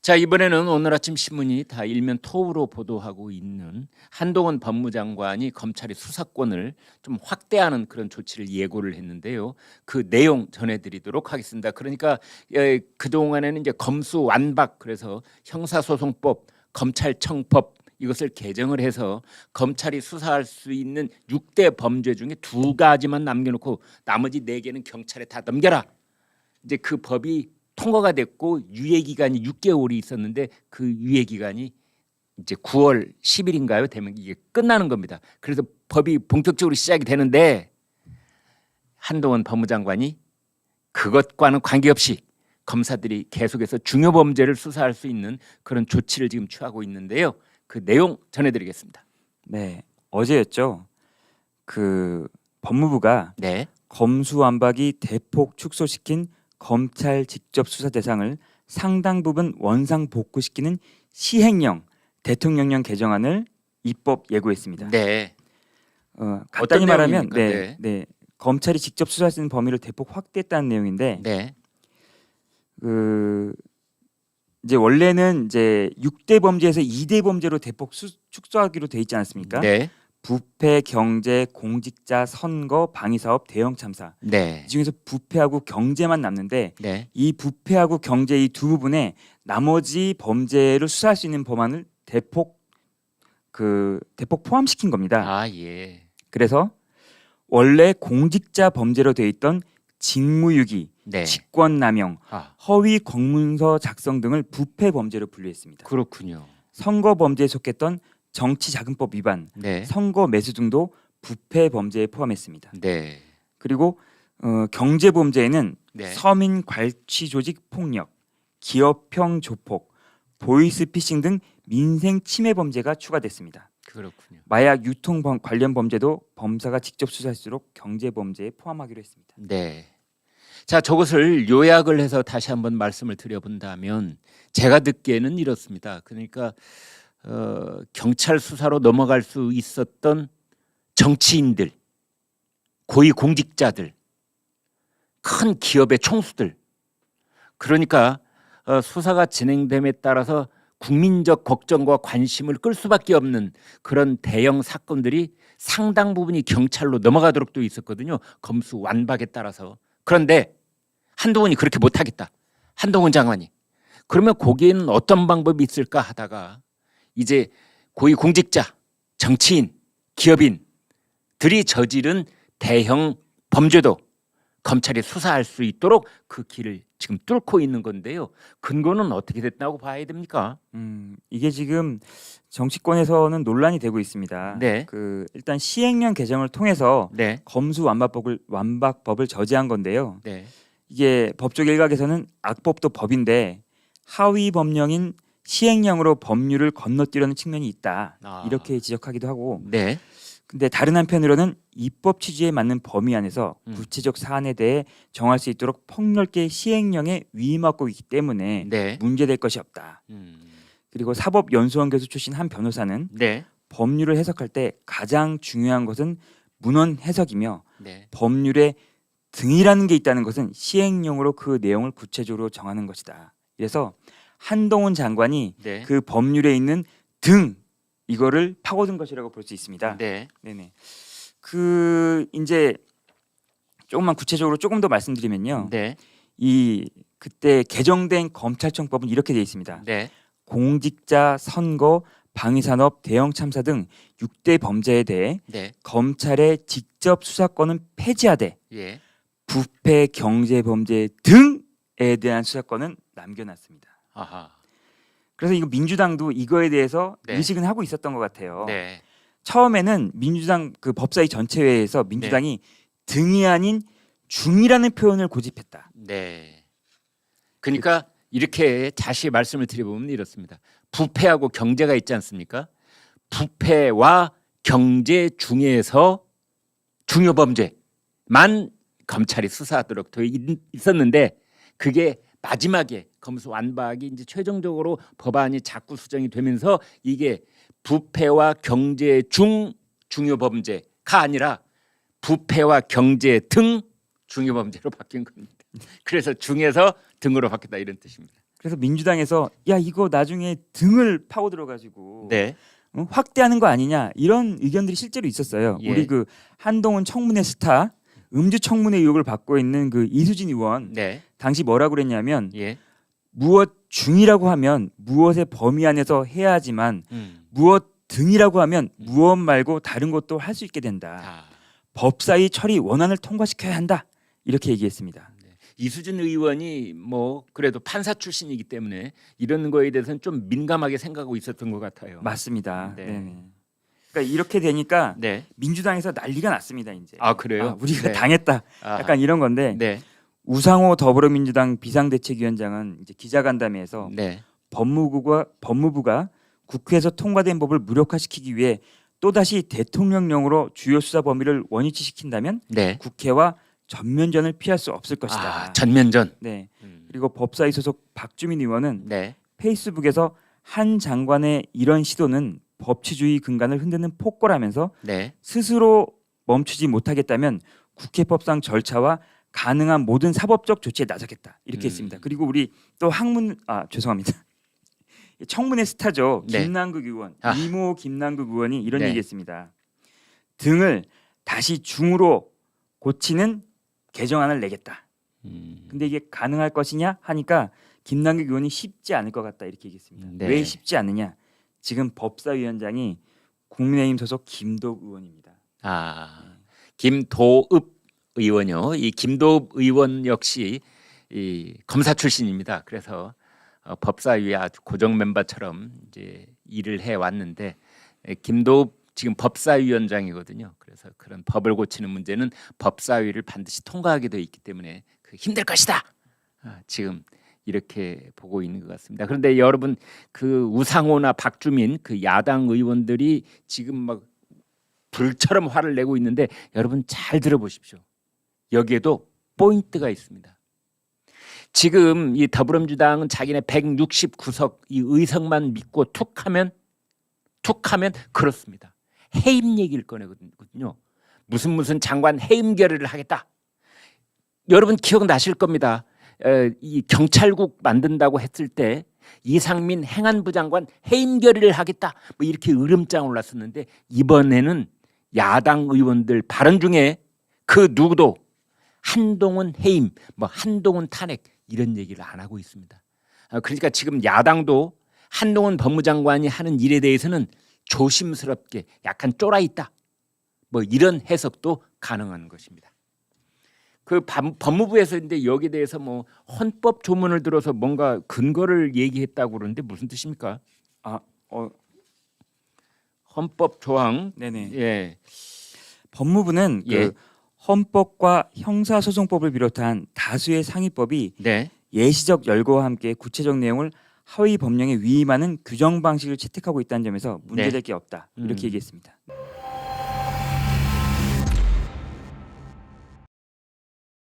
자, 이번에는 오늘 아침 신문이 다 일면 토우로 보도하고 있는 한동훈 법무장관이 검찰의 수사권을 좀 확대하는 그런 조치를 예고를 했는데요. 그 내용 전해드리도록 하겠습니다. 그러니까 그동안에는 이제 검수완박, 그래서 형사소송법, 검찰청법 이것을 개정을 해서 검찰이 수사할 수 있는 6대 범죄 중에 2가지만 남겨놓고 나머지 4개는 경찰에 다 넘겨라. 이제 그 법이 통과가 됐고 유예 기간이 6개월이 있었는데 그 유예 기간이 이제 9월 10일인가요? 되면 이게 끝나는 겁니다. 그래서 법이 본격적으로 시작이 되는데 한동훈 법무장관이 그것과는 관계없이 검사들이 계속해서 중요 범죄를 수사할 수 있는 그런 조치를 지금 취하고 있는데요. 그 내용 전해드리겠습니다. 네, 어제였죠. 그 법무부가 네, 검수완박이 대폭 축소시킨 검찰 직접 수사 대상을 상당 부분 원상 복구시키는 시행령 대통령령 개정안을 입법 예고했습니다. 네. 간단히 말하면 내용입니까? 검찰이 직접 수사할 수 있는 범위를 대폭 확대했다는 내용인데 네, 이제 원래는 이제 6대 범죄에서 2대 범죄로 대폭 축소하기로 돼 있지 않았습니까? 네, 부패, 경제, 공직자, 선거, 방위사업, 대형 참사. 네, 이 중에서 부패하고 경제만 남는데 네. 이 부패하고 경제 이 두 부분에 나머지 범죄를 수사할 수 있는 법안을 대폭 포함시킨 겁니다. 아, 예. 그래서 원래 공직자 범죄로 돼 있던 직무유기, 네. 직권남용, 아, 허위 공문서 작성 등을 부패 범죄로 분류했습니다. 그렇군요. 선거 범죄에 속했던 정치자금법 위반, 네, 선거 매수 등도 부패 범죄에 포함했습니다. 네, 그리고 경제 범죄에는 네. 서민 갈취 조직 폭력, 기업형 조폭, 보이스피싱 등 민생 침해 범죄가 추가됐습니다. 그렇군요. 마약 유통 관련 범죄도 범사가 직접 수사할수록 경제 범죄에 포함하기로 했습니다. 네. 자, 저것을 요약을 해서 다시 한번 말씀을 드려본다면 제가 듣기에는 이렇습니다. 그러니까 경찰 수사로 넘어갈 수 있었던 정치인들, 고위 공직자들, 큰 기업의 총수들, 그러니까 수사가 진행됨에 따라서 국민적 걱정과 관심을 끌 수밖에 없는 그런 대형 사건들이 상당 부분이 경찰로 넘어가도록 돼 있었거든요. 검수완박에 따라서. 그런데 한동훈이 그렇게 못하겠다. 한동훈 장관이. 그러면 거기에는 어떤 방법이 있을까 하다가 이제 고위공직자, 정치인, 기업인들이 저지른 대형 범죄도 검찰이 수사할 수 있도록 그 길을 지금 뚫고 있는 건데요. 근거는 어떻게 됐다고 봐야 됩니까? 이게 지금 정치권에서는 논란이 되고 있습니다. 네. 일단 시행령 개정을 통해서 네, 검수완박법을 저지한 건데요. 네, 이게 법적 일각에서는 악법도 법인데 하위 법령인 시행령으로 법률을 건너뛰려는 측면이 있다. 아. 이렇게 지적하기도 하고, 네, 근데 다른 한편으로는 입법 취지에 맞는 범위 안에서 음. 구체적 사안에 대해 정할 수 있도록 폭넓게 시행령에 위임하고 있기 때문에 네, 문제될 것이 없다. 그리고 사법연수원 교수 출신 한 변호사는 네, 법률을 해석할 때 가장 중요한 것은 문헌 해석이며 네, 법률에 등이라는 게 있다는 것은 시행령으로 그 내용을 구체적으로 정하는 것이다. 그래서 한동훈 장관이 네, 그 법률에 있는 등 이거를 파고든 것이라고 볼 수 있습니다. 네, 네네. 이제 조금만 구체적으로 조금 더 말씀드리면요. 네, 그때 개정된 검찰청법은 이렇게 되어 있습니다. 네, 공직자, 선거, 방위산업, 대형 참사 등 6대 범죄에 대해 네, 검찰의 직접 수사권은 폐지하되 예, 부패, 경제 범죄 등에 대한 수사권은 남겨놨습니다. 아하, 그래서 이거 민주당도 이거에 대해서 네. 의식은 하고 있었던 것 같아요. 네, 처음에는 민주당 그 법사위 전체회의에서 민주당이 등이 아닌 중이라는 표현을 고집했다. 네. 그러니까 이렇게 다시 말씀을 드려보면 이렇습니다. 부패하고 경제가 있지 않습니까? 부패와 경제 중에서 중요 범죄만 검찰이 수사하도록 돼 있었는데 그게 마지막에 검수완박이 이제 최종적으로 법안이 자꾸 수정이 되면서 이게 부패와 경제 중 중요 범죄가 아니라 부패와 경제 등 중요 범죄로 바뀐 겁니다. 그래서 중에서 등으로 바뀌었다 이런 뜻입니다. 그래서 민주당에서 야 이거 나중에 등을 파고 들어가지고 네. 확대하는 거 아니냐 이런 의견들이 실제로 있었어요. 예. 우리 그 한동훈 청문회 스타 음주 청문회 의혹을 받고 있는 그 이수진 의원 네. 당시 뭐라고 그랬냐면 예. 무엇 중이라고 하면 무엇의 범위 안에서 해야 하지만 무엇 등이라고 하면 무엇 말고 다른 것도 할 수 있게 된다. 아. 법사위 처리 원안을 통과시켜야 한다. 이렇게 얘기했습니다. 이수진 의원이 뭐 그래도 판사 출신이기 때문에 이런 거에 대해서는 좀 민감하게 생각하고 있었던 것 같아요. 맞습니다. 네. 네. 그러니까 이렇게 되니까 네. 민주당에서 난리가 났습니다. 이제. 아 그래요? 우리가 네. 당했다. 아하. 약간 이런 건데 네. 우상호 더불어민주당 비상대책위원장은 이제 기자간담회에서 네. 법무부가 국회에서 통과된 법을 무력화시키기 위해 또다시 대통령령으로 주요 수사 범위를 원위치시킨다면 네. 국회와 전면전을 피할 수 없을 것이다. 아, 전면전. 네. 그리고 법사위 소속 박주민 의원은 네. 페이스북에서 한 장관의 이런 시도는 법치주의 근간을 흔드는 폭거라면서 네. 스스로 멈추지 못하겠다면 국회법상 절차와 가능한 모든 사법적 조치에 나서겠다 이렇게 했습니다. 그리고 우리 또 죄송합니다. 청문회 스타죠. 네. 김남국 의원, 아. 이모 김남국 의원이 이런 네. 얘기했습니다. 등을 다시 중으로 고치는 개정안을 내겠다. 근데 이게 가능할 것이냐 하니까 김남국 의원이 쉽지 않을 것 같다 이렇게 얘기했습니다. 네. 왜 쉽지 않느냐? 지금 법사위원장이 국민의힘 소속 김도읍 의원입니다. 아, 김도읍 의원요. 이 김도읍 의원 역시 이 검사 출신입니다. 그래서 법사위 아주 고정 멤버처럼 이제 일을 해 왔는데 김도읍 지금 법사위원장이거든요. 그래서 그런 법을 고치는 문제는 법사위를 반드시 통과하게 돼 있기 때문에 힘들 것이다. 지금 이렇게 보고 있는 것 같습니다. 그런데 여러분 그 우상호나 박주민 그 야당 의원들이 지금 막 불처럼 화를 내고 있는데 여러분 잘 들어보십시오. 여기에도 포인트가 있습니다. 지금 이 더불어민주당은 자기네 169석 이 의석만 믿고 툭하면 그렇습니다. 해임 얘기를 꺼내거든요. 무슨 장관 해임 결의를 하겠다. 여러분 기억나실 겁니다. 이 경찰국 만든다고 했을 때 이상민 행안부 장관 해임 결의를 하겠다. 뭐 이렇게 으름장 올랐었는데 이번에는 야당 의원들 발언 중에 그 누구도 한동훈 해임, 뭐 한동훈 탄핵 이런 얘기를 안 하고 있습니다. 그러니까 지금 야당도 한동훈 법무장관이 하는 일에 대해서는 조심스럽게 약간 쫄아 있다. 뭐 이런 해석도 가능한 것입니다. 그 법무부에서 근데 여기에 대해서 뭐 헌법 조문을 들어서 뭔가 근거를 얘기했다고 그러는데 무슨 뜻입니까? 헌법 조항. 네네. 예. 법무부는 예. 그 헌법과 형사소송법을 비롯한 다수의 상위법이 네. 예시적 열거와 함께 구체적 내용을 하위 법령에 위임하는 규정 방식을 채택하고 있다는 점에서 문제될 게 없다 이렇게 얘기했습니다.